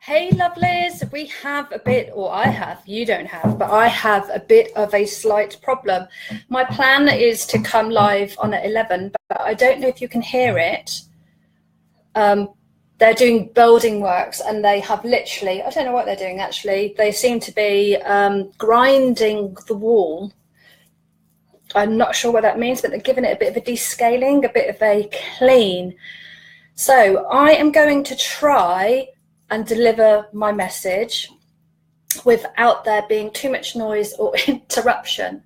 Hey lovelies, we have a bit, or I have, you don't have, but I have a bit of a slight problem. My plan is to come live on at 11, but I don't know if you can hear it. They're doing building works and they have literally, I don't know what they're doing actually. They seem to be grinding the wall. I'm not sure what that means, but they're giving it a bit of a descaling, a bit of a clean. So I am going to try and deliver my message without there being too much noise or interruption.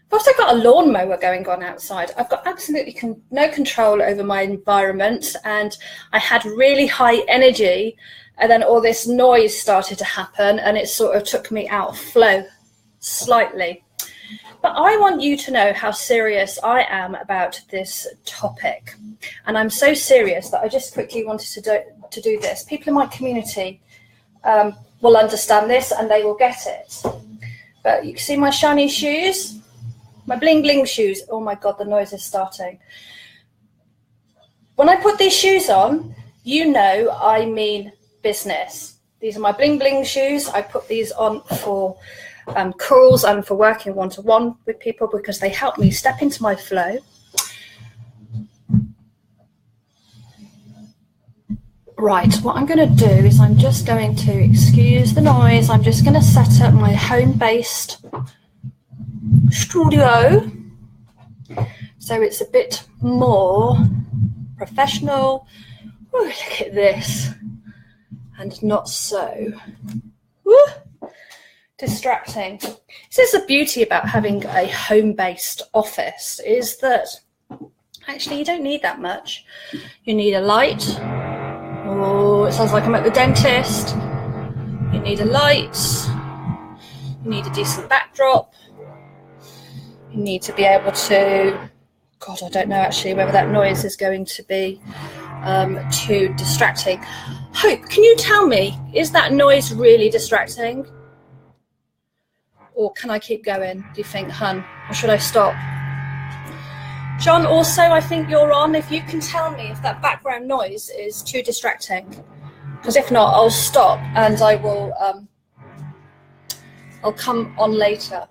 I've also got a lawnmower going on outside. I've got absolutely no control over my environment, and I had really high energy, and then all this noise started to happen and it sort of took me out of flow slightly. But I want you to know how serious I am about this topic. And I'm so serious that I just quickly wanted to do this. People in my community will understand this and they will get it. But you can see my shiny shoes, my bling bling shoes. Oh my God, the noise is starting. When I put these shoes on, you know I mean business. These are my bling bling shoes. I put these on for calls and for working one-to-one with people because they help me step into my flow. Right, what I'm going to do is I'm just going to, excuse the noise, I'm just going to set up my home-based studio so it's a bit more professional. Ooh, look at this. And not so distracting. This is the beauty about having a home-based office, is that actually you don't need that much. You need a light. Oh, it sounds like I'm at the dentist. You need a light. You need a decent backdrop. You need to be able to, God, I don't know actually whether that noise is going to be too distracting. Hope, can you tell me, is that noise really distracting? Or can I keep going, do you think, hun? Or should I stop? John, also, I think you're on. If you can tell me if that background noise is too distracting. Because if not, I'll stop and I will, I'll come on later.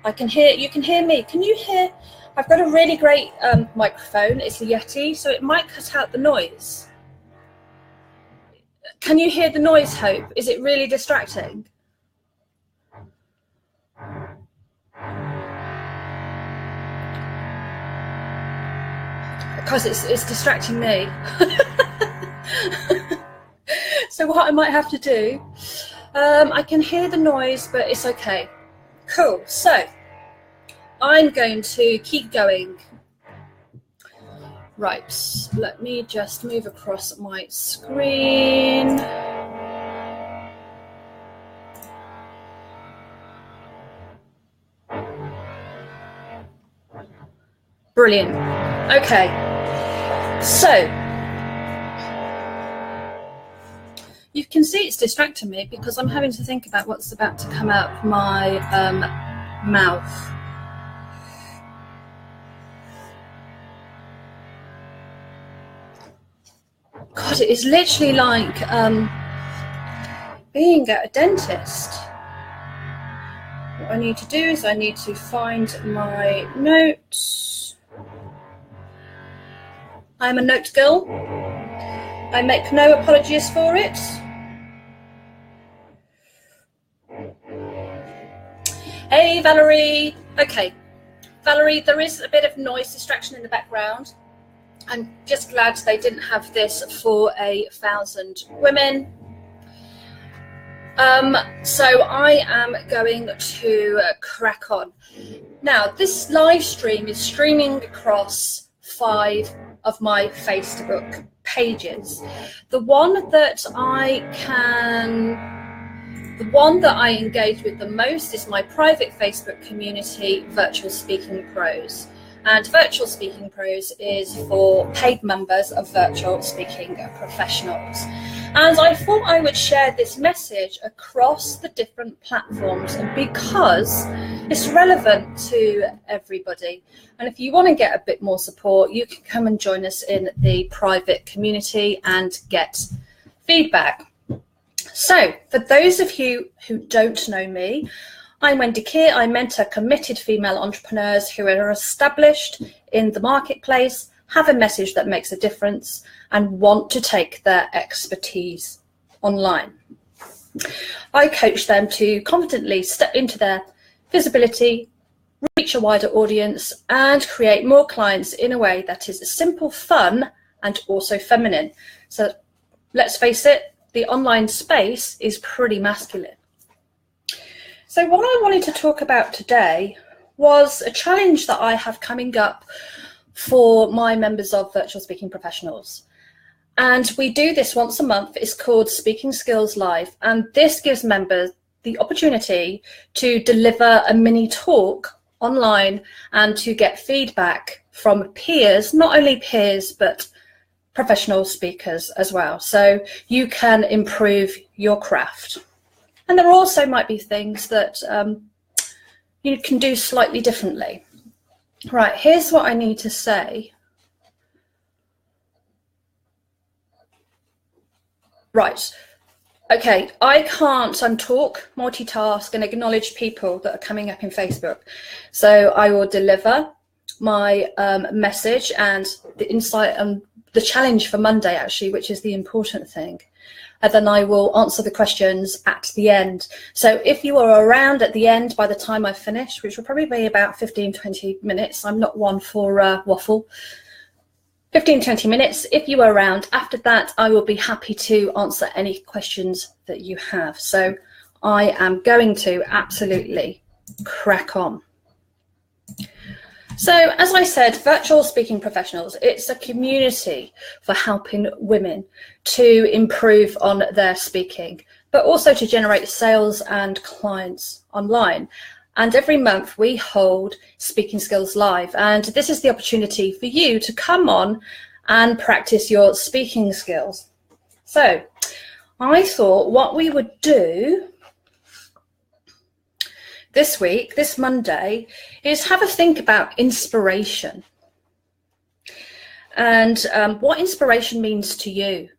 I can hear, you can hear me. Can you hear? I've got a really great microphone. It's a Yeti, so it might cut out the noise. Can you hear the noise, Hope? Is it really distracting? Because it's distracting me. So what I might have to do, I can hear the noise, but it's okay. Cool. So I'm going to keep going. Right, let me just move across my screen. Brilliant. Okay, so you can see it's distracting me because I'm having to think about what's about to come out of my mouth. God, it is literally like being at a dentist. What I need to do is I need to find my notes. I'm a note girl. I make no apologies for it. Hey, Valerie. Okay, Valerie, there is a bit of noise distraction in the background. I'm just glad they didn't have this for 1,000 women. So I am going to crack on. Now, this live stream is streaming across 5 of my Facebook pages. The one that I engage with the most is my private Facebook community, Virtual Speaking Pros. And Virtual Speaking Pros is for paid members of Virtual Speaking Professionals. And I thought I would share this message across the different platforms because it's relevant to everybody. And if you want to get a bit more support, you can come and join us in the private community and get feedback. So for those of you who don't know me, I'm Wendy Kier. I mentor committed female entrepreneurs who are established in the marketplace, have a message that makes a difference, and want to take their expertise online. I coach them to confidently step into their visibility, reach a wider audience, and create more clients in a way that is simple, fun, and also feminine. So let's face it, the online space is pretty masculine. So what I wanted to talk about today was a challenge that I have coming up for my members of Virtual Speaking Professionals. And we do this once a month. It's called Speaking Skills Live. And this gives members the opportunity to deliver a mini talk online and to get feedback from peers, not only peers, but professional speakers as well. So you can improve your craft. And there also might be things that you can do slightly differently. Right, here's what I need to say. Right, okay, I can't talk, multitask, and acknowledge people that are coming up in Facebook. So I will deliver my message and the insight and the challenge for Monday, actually, which is the important thing. And then I will answer the questions at the end. So if you are around at the end by the time I finish, which will probably be about 15-20 minutes, I'm not one for waffle, 15-20 minutes. If you are around after that, I will be happy to answer any questions that you have. So I am going to absolutely crack on. So as I said, Virtual Speaking Professionals, it's a community for helping women to improve on their speaking, but also to generate sales and clients online. And every month we hold Speaking Skills Live. And this is the opportunity for you to come on and practice your speaking skills. So I thought what we would do this week, this Monday, is have a think about inspiration and what inspiration means to you.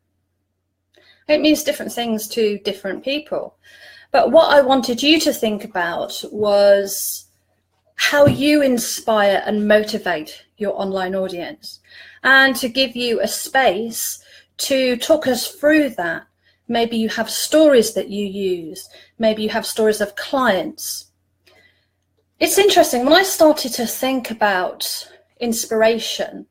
It means different things to different people. But what I wanted you to think about was how you inspire and motivate your online audience, and to give you a space to talk us through that. Maybe you have stories that you use. Maybe you have stories of clients. It's interesting, when I started to think about inspiration,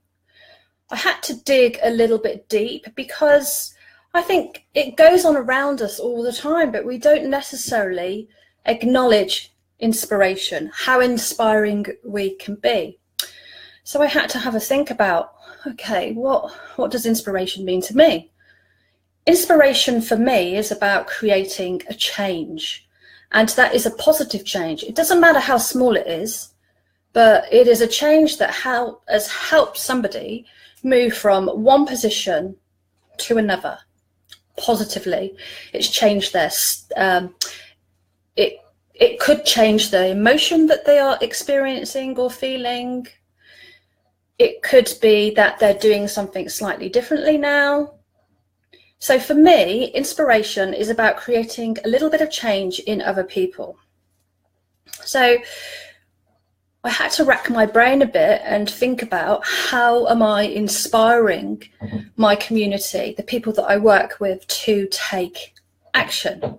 I had to dig a little bit deep, because I think it goes on around us all the time, but we don't necessarily acknowledge inspiration, how inspiring we can be. So I had to have a think about, okay, what does inspiration mean to me? Inspiration for me is about creating a change. And that is a positive change. It doesn't matter how small it is, but it is a change that has helped somebody move from one position to another positively. It's changed their, it could change the emotion that they are experiencing or feeling. It could be that they're doing something slightly differently now. So for me, inspiration is about creating a little bit of change in other people. So I had to rack my brain a bit and think about, how am I inspiring my community, the people that I work with, to take action?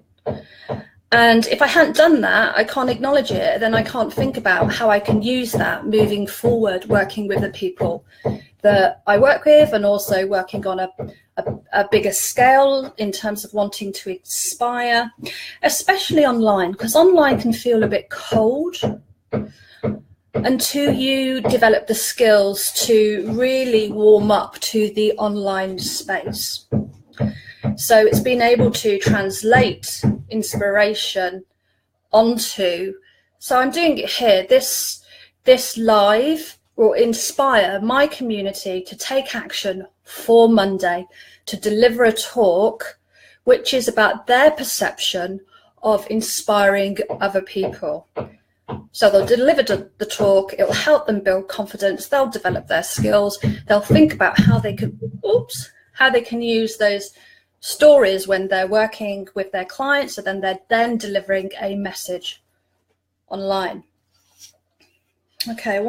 And if I hadn't done that, I can't acknowledge it, then I can't think about how I can use that moving forward, working with the people that I work with, and also working on a bigger scale in terms of wanting to inspire, especially online, because online can feel a bit cold until you develop the skills to really warm up to the online space. So it's been able to translate inspiration onto, so I'm doing it here, this live will inspire my community to take action for Monday, to deliver a talk which is about their perception of inspiring other people. So they'll deliver the talk, it'll help them build confidence, they'll develop their skills, they'll think about how they can use those stories when they're working with their clients, so then they're then delivering a message online. Okay,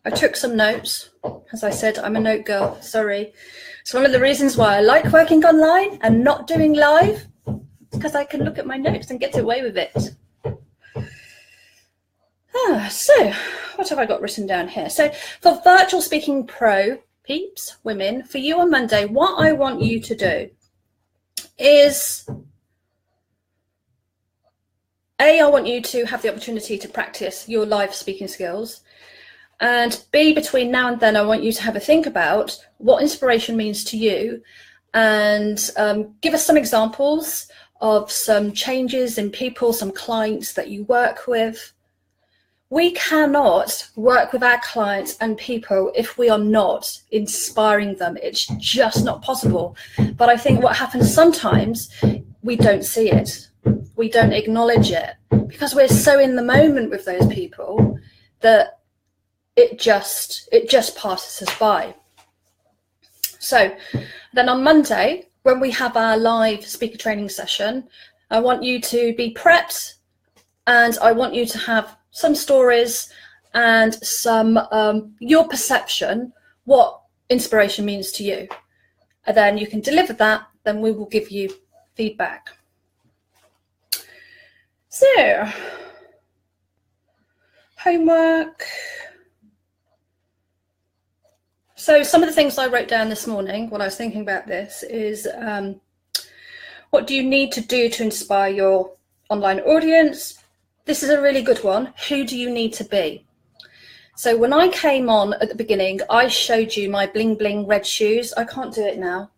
I took some notes. As I said, I'm a note girl, sorry. It's one of the reasons why I like working online and not doing live, because I can look at my notes and get away with it. So what have I got written down here? So for Virtual Speaking Pro peeps, women, for you on Monday, what I want you to do is, I want you to have the opportunity to practice your live speaking skills. And B, between now and then, I want you to have a think about what inspiration means to you, and give us some examples of some changes in people, some clients that you work with. We cannot work with our clients and people if we are not inspiring them. It's just not possible. But I think what happens sometimes, we don't see it. We don't acknowledge it because we're so in the moment with those people that it just passes us by. So then on Monday, when we have our live speaker training session, I want you to be prepped, and I want you to have some stories and some your perception, what inspiration means to you. And then you can deliver that, then we will give you feedback. So, homework. So some of the things I wrote down this morning when I was thinking about this is, what do you need to do to inspire your online audience? This is a really good one. Who do you need to be? So when I came on at the beginning, I showed you my bling bling red shoes. I can't do it now.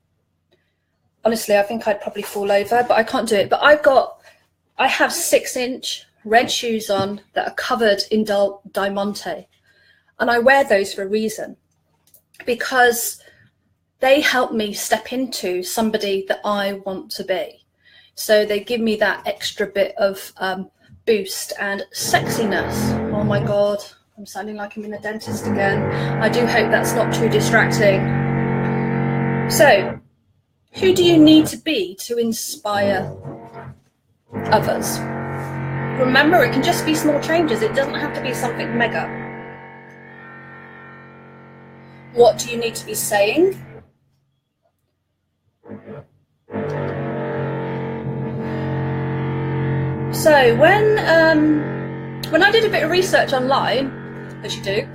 Honestly, I think I'd probably fall over, but I can't do it. But I have 6-inch red shoes on that are covered in diamante. And I wear those for a reason, because they help me step into somebody that I want to be. So they give me that extra bit of boost and sexiness. Oh my God, I'm sounding like I'm in the dentist again. I do hope that's not too distracting. So, who do you need to be to inspire others? Remember, it can just be small changes. It doesn't have to be something mega. What do you need to be saying? So when I did a bit of research online, as you do,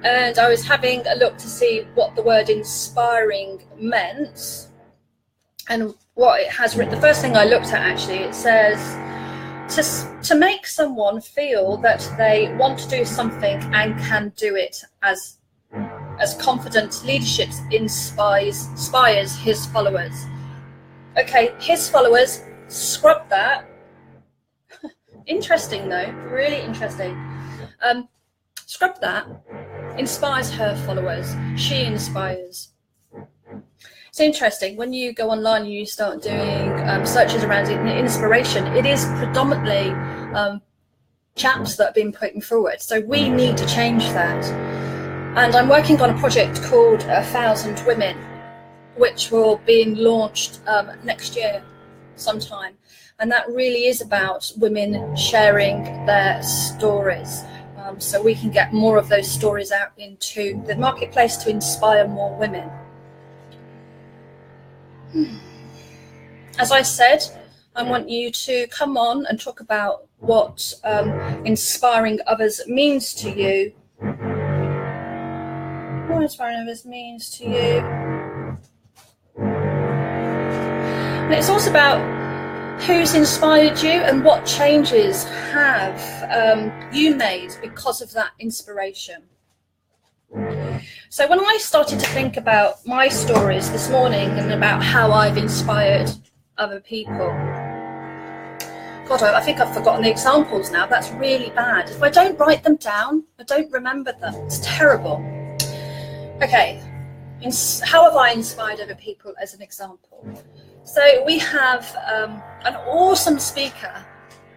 and I was having a look to see what the word inspiring meant and what it has written, the first thing I looked at, actually, it says to make someone feel that they want to do something and can do it as confident leadership inspires his followers. Okay, his followers, scrub that. Interesting though, really interesting. Scrub that. Inspires her followers. She inspires. It's interesting, when you go online and you start doing searches around inspiration, it is predominantly chaps that have been putting forward. So we need to change that. And I'm working on a project called 1,000 Women, which will be launched next year sometime. And that really is about women sharing their stories. So we can get more of those stories out into the marketplace to inspire more women. As I said, I want you to come on and talk about what inspiring others means to you. What inspiring others means to you. And it's also about who's inspired you and what changes have you made because of that inspiration. So when I started to think about my stories this morning and about how I've inspired other people, God, I think I've forgotten the examples now. That's really bad. If I don't write them down, I don't remember them. It's terrible. Okay, how have I inspired other people as an example? So we have an awesome speaker,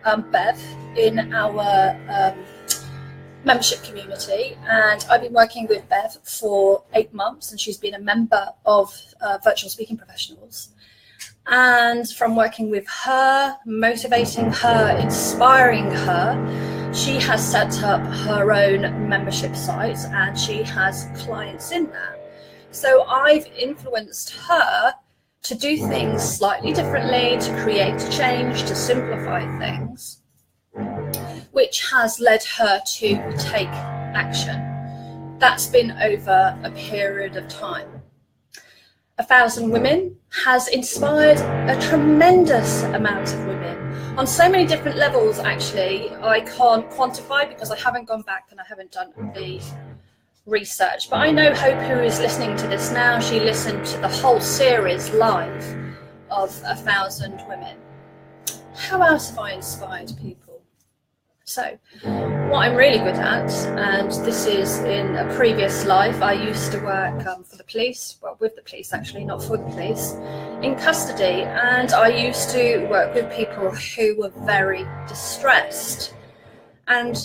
Bev, in our membership community, and I've been working with Bev for 8 months, and she's been a member of Virtual Speaking Professionals. And from working with her, motivating her, inspiring her, she has set up her own membership site, and she has clients in that. So I've influenced her to do things slightly differently, to create change, to simplify things, which has led her to take action. That's been over a period of time. 1,000 Women has inspired a tremendous amount of women on so many different levels. Actually, I can't quantify because I haven't gone back and I haven't done the research, but I know Hope, who is listening to this now, she listened to the whole series live of 1,000 Women. How else have I inspired people? So what I'm really good at, and this is in a previous life, I used to work for the police, well, with the police actually, not for the police, in custody, and I used to work with people who were very distressed. And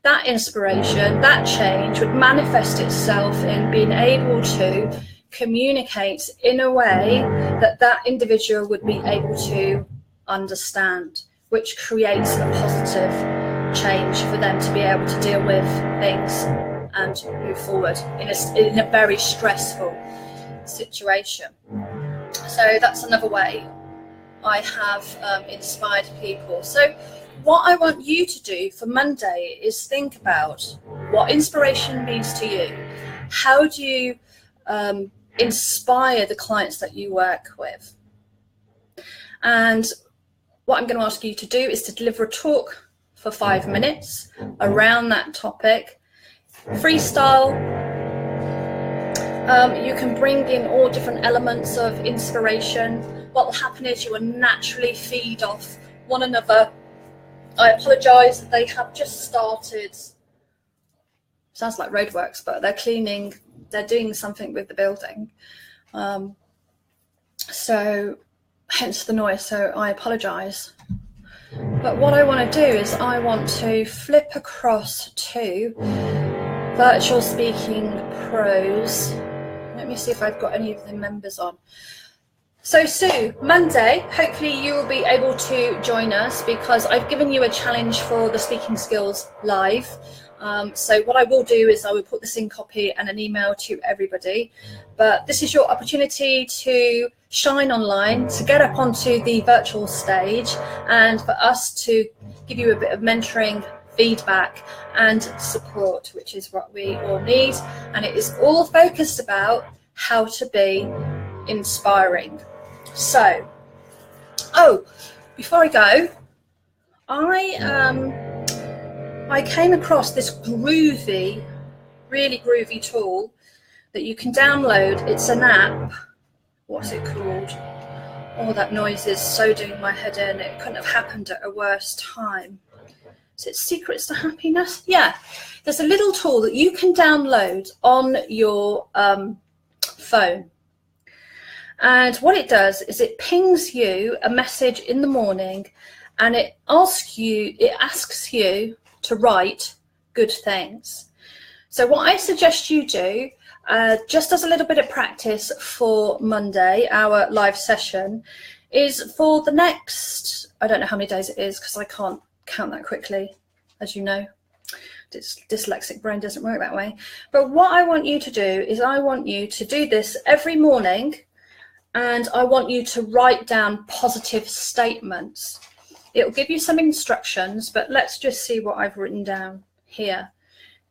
that inspiration, that change would manifest itself in being able to communicate in a way that that individual would be able to understand, which creates a positive change for them to be able to deal with things and move forward in a very stressful situation. So that's another way I have inspired people. So what I want you to do for Monday is think about what inspiration means to you. How do you inspire the clients that you work with? And what I'm going to ask you to do is to deliver a talk for 5 minutes around that topic. Freestyle. You can bring in all different elements of inspiration. What will happen is you will naturally feed off one another. I apologise, they have just started, sounds like roadworks, but they're cleaning, they're doing something with the building. So hence the noise, so I apologise. But what I want to do is I want to flip across to Virtual Speaking Pros. Let me see if I've got any of the members on. So Sue, Monday, hopefully you will be able to join us because I've given you a challenge for the Speaking Skills Live. So what I will do is I will put this in copy and an email to everybody. But this is your opportunity to shine online, to get up onto the virtual stage and for us to give you a bit of mentoring, feedback and support, which is what we all need. And it is all focused about how to be inspiring. So, before I go, I came across this groovy, really groovy tool that you can download. It's an app. What's it called? Oh, that noise is so doing my head in. It couldn't have happened at a worse time. Is it Secrets to Happiness? Yeah. There's a little tool that you can download on your phone. And what it does is it pings you a message in the morning and it asks you to write good things. So what I suggest you do, just as a little bit of practice for Monday, our live session, is for the next, I don't know how many days it is because I can't count that quickly, as you know. Dyslexic brain doesn't work that way. But what I want you to do is I want you to do this every morning, and I want you to write down positive statements. It'll give you some instructions, but let's just see what I've written down here.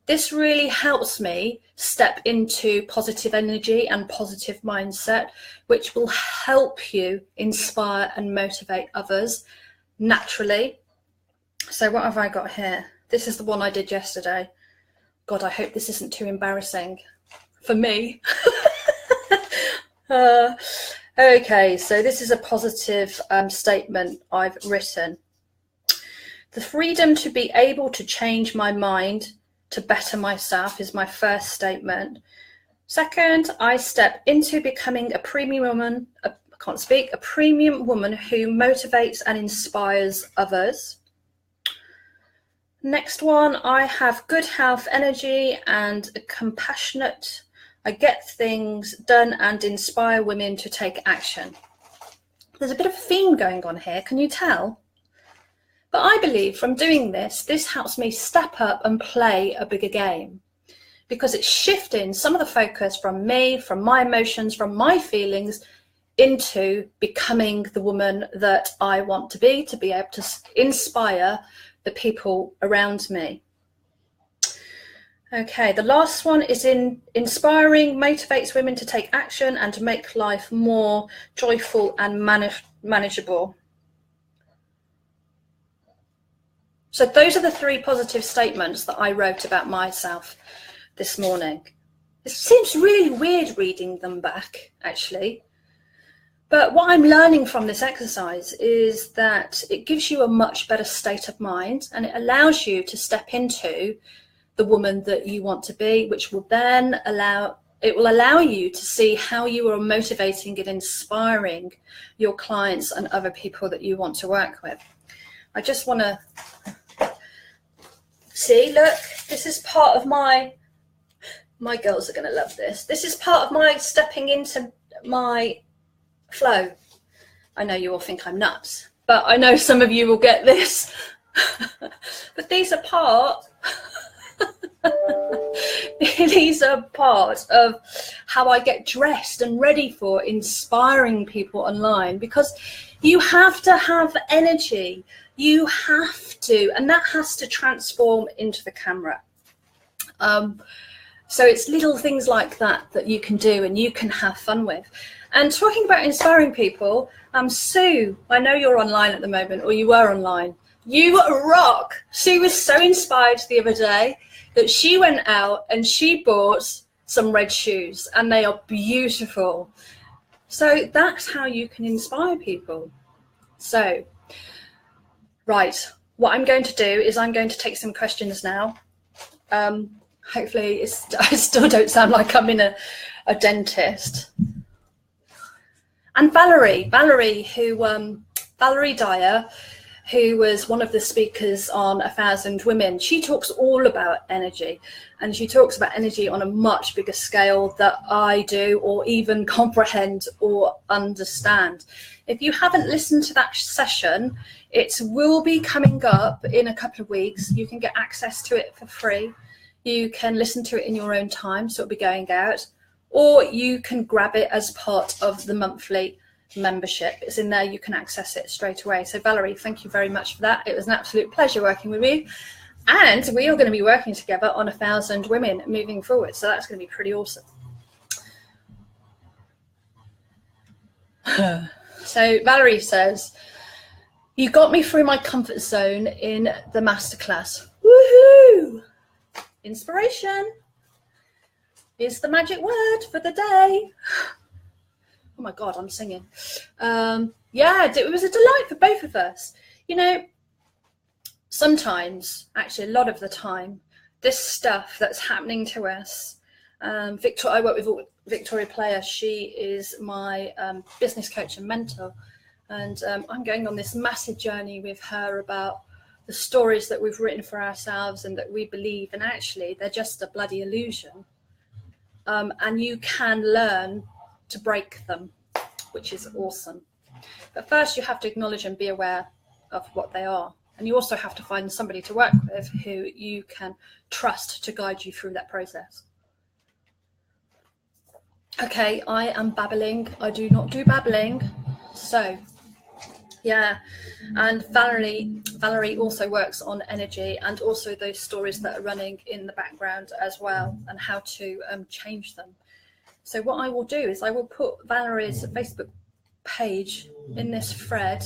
This really helps me step into positive energy and positive mindset, which will help you inspire and motivate others naturally. So what have I got here? This is the one I did yesterday. God, I hope this isn't too embarrassing for me. Okay, so this is a positive statement I've written. The freedom to be able to change my mind to better myself is my first statement. Second, I step into becoming a premium woman, a premium woman who motivates and inspires others. Next one, I have good health, energy, and compassionate. I get things done and inspire women to take action. There's a bit of a theme going on here, can you tell? But I believe from doing this, this helps me step up and play a bigger game, because it's shifting some of the focus from me, from my emotions, from my feelings, into becoming the woman that I want to be able to inspire the people around me. Okay, the last one is inspiring motivates women to take action and to make life more joyful and manageable. So those are the 3 positive statements that I wrote about myself this morning. It seems really weird reading them back, actually. But what I'm learning from this exercise is that it gives you a much better state of mind, and it allows you to step into the woman that you want to be, which will then allow you to see how you are motivating and inspiring your clients and other people that you want to work with. I just want to see, look, this is part of my girls are going to love this. This is part of my stepping into my flow. I know you all think I'm nuts, but I know some of you will get this. But these are part of how I get dressed and ready for inspiring people online, because you have to have energy. You have to, and that has to transform into the camera. So it's little things like that you can do and you can have fun with. And talking about inspiring people, Sue, I know you're online at the moment, or you were online. You rock. Sue was so inspired the other day that she went out and she bought some red shoes, and they are beautiful. So that's how you can inspire people. So, right, what I'm going to do is I'm going to take some questions now. Hopefully I still don't sound like I'm in a dentist. And Valerie Dyer, who was one of the speakers on 1,000 Women, she talks all about energy, and she talks about energy on a much bigger scale that I do or even comprehend or understand. If you haven't listened to that session, it will be coming up in a couple of weeks. You can get access to it for free. You can listen to it in your own time, so it'll be going out, or you can grab it as part of the monthly membership. It's in there, you can access it straight away. So Valerie, thank you very much for that. It was an absolute pleasure working with you, and we are going to be working together on 1,000 Women moving forward, so that's going to be pretty awesome. So Valerie says, you got me through my comfort zone in the masterclass. Woohoo! Inspiration is the magic word for the day. Oh my God, I'm singing. Yeah, it was a delight for both of us. You know, sometimes, actually a lot of the time, this stuff that's happening to us, I work with Victoria Player. She is my business coach and mentor. And I'm going on this massive journey with her about the stories that we've written for ourselves and that we believe, and actually they're just a bloody illusion. And you can learn to break them, which is awesome. But first you have to acknowledge and be aware of what they are. And you also have to find somebody to work with who you can trust to guide you through that process. Okay, I am babbling. I do not do babbling. So, yeah. And Valerie also works on energy and also those stories that are running in the background as well, and how to change them. So what I will do is I will put Valerie's Facebook page in this thread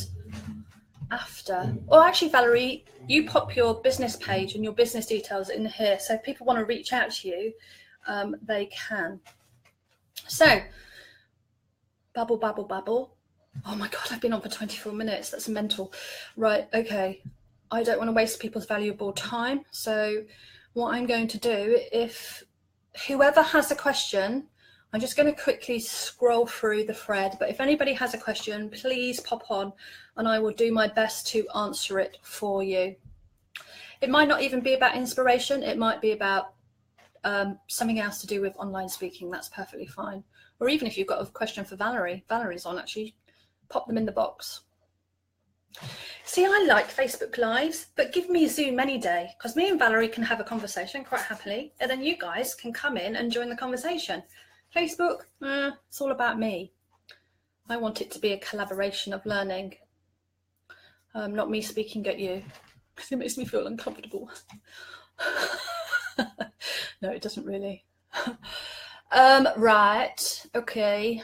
after. Or actually, Valerie, you pop your business page and your business details in here. So if people want to reach out to you, they can. So, babble, babble, babble. Oh my God, I've been on for 24 minutes. That's mental. Right, okay. I don't want to waste people's valuable time. So what I'm going to do, if whoever has a question, I'm just going to quickly scroll through the thread. But if anybody has a question, please pop on and I will do my best to answer it for you. It might not even be about inspiration. It might be about something else to do with online speaking. That's perfectly fine. Or even if you've got a question for Valerie, Valerie's on, actually pop them in the box. See, I like Facebook Lives, but give me Zoom any day, because me and Valerie can have a conversation quite happily, and then you guys can come in and join the conversation. Facebook, it's all about me. I want it to be a collaboration of learning, not me speaking at you, because it makes me feel uncomfortable. No, it doesn't really. Right, okay.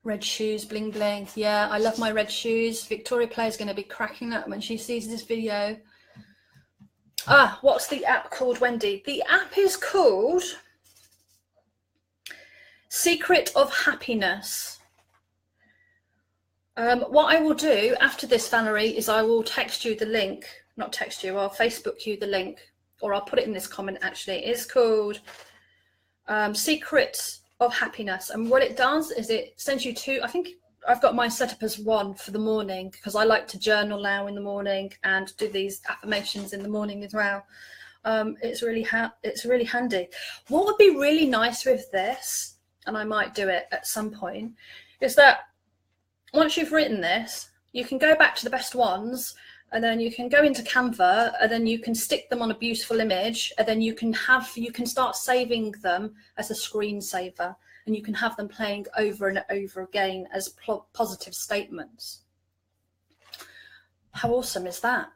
Red shoes, bling bling. Yeah, I love my red shoes. Victoria Player's going to be cracking up when she sees this video. What's the app called, Wendy? The app is called Secret of Happiness. What I will do after this, Valerie, is I will text you the link. Not text you, I'll Facebook you the link, or I'll put it in this comment actually. It's called Secret of Happiness, and what it does is it sends you to, I think I've got mine set up as 1 for the morning, because I like to journal now in the morning and do these affirmations in the morning as well. It's really handy. What would be really nice with this, and I might do it at some point, is that once you've written this, you can go back to the best ones, and then you can go into Canva, and then you can stick them on a beautiful image, and then you can start saving them as a screensaver, and you can have them playing over and over again as positive statements. How awesome is that?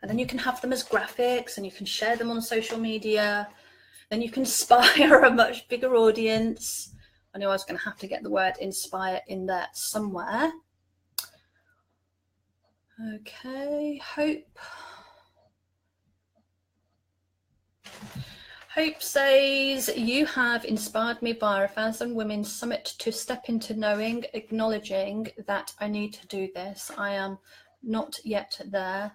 And then you can have them as graphics, and you can share them on social media. Then you can inspire a much bigger audience. I knew I was going to have to get the word inspire in there somewhere. Okay, Hope says, you have inspired me via 1,000 Women Summit to step into knowing, acknowledging that I need to do this. I am not yet there.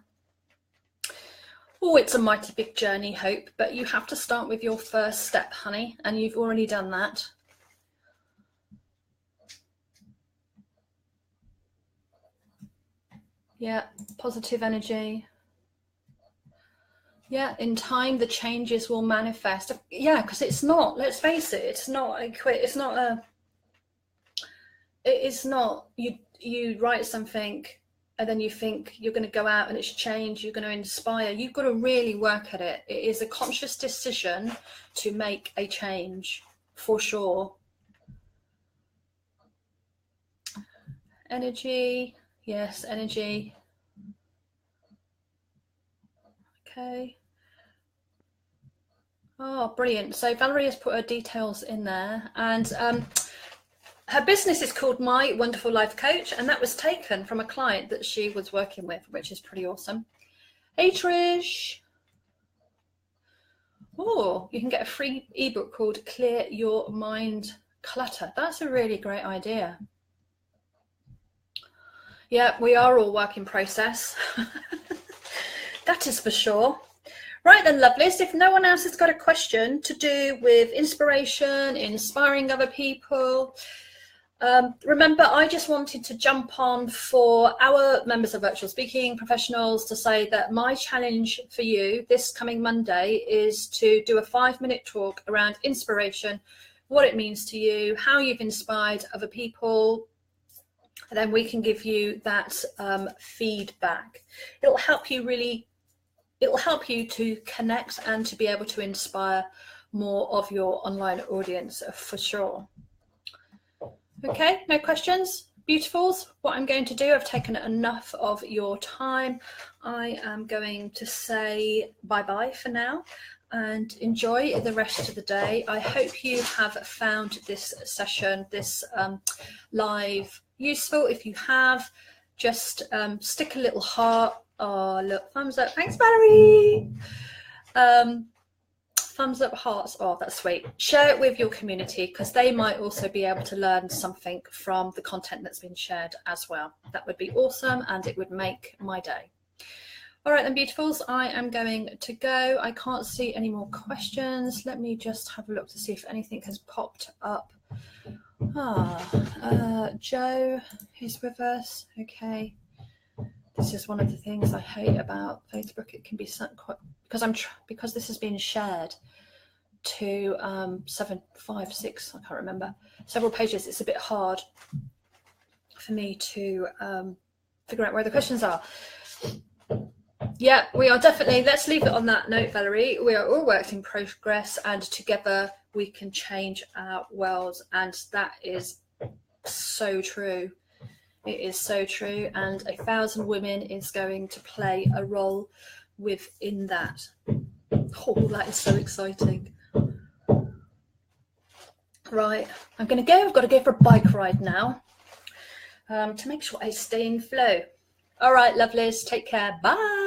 Oh, it's a mighty big journey, Hope, but you have to start with your first step, honey, and you've already done that. Yeah, positive energy. Yeah, in time the changes will manifest. Yeah, because it's not, let's face it, it's not a quit, it's not a, it is not, you write something and then you think you're going to go out and it's change, you're going to inspire. You've got to really work at it. It is a conscious decision to make a change, for sure. Energy, yes, energy. Okay. Oh, brilliant. So Valerie has put her details in there, and her business is called My Wonderful Life Coach, and that was taken from a client that she was working with, which is pretty awesome. Hey, Trish. Oh, you can get a free ebook called Clear Your Mind Clutter. That's a really great idea. Yeah, we are all work in process. That is for sure. Right then, lovelies, if no one else has got a question to do with inspiration, inspiring other people, remember, I just wanted to jump on for our members of Virtual Speaking Professionals to say that my challenge for you this coming Monday is to do a 5-minute talk around inspiration, what it means to you, how you've inspired other people, and then we can give you that feedback. It'll help you to connect and to be able to inspire more of your online audience, for sure. Okay, no questions? Beautifuls, what I'm going to do, I've taken enough of your time. I am going to say bye-bye for now and enjoy the rest of the day. I hope you have found this session, this live, useful. If you have, just stick a little heart. Oh, look, thumbs up. Thanks, Valerie. Thumbs up, hearts. Oh, that's sweet. Share it with your community, because they might also be able to learn something from the content that's been shared as well. That would be awesome, and it would make my day. All right, then, beautifuls, I am going to go. I can't see any more questions. Let me just have a look to see if anything has popped up Joe is with us. Okay. This is one of the things I hate about Facebook. It can be quite, because this has been shared to 7, 5, 6, I can't remember, several pages. It's a bit hard for me to figure out where the questions are. Yeah, we are definitely, let's leave it on that note, Valerie. We are all works in progress, and together we can change our worlds. And that is so true. It is so true. And 1,000 women is going to play a role within that. Oh, that is so exciting. Right, I'm going to go. I've got to go for a bike ride now to make sure I stay in flow. All right, lovelies, take care. Bye.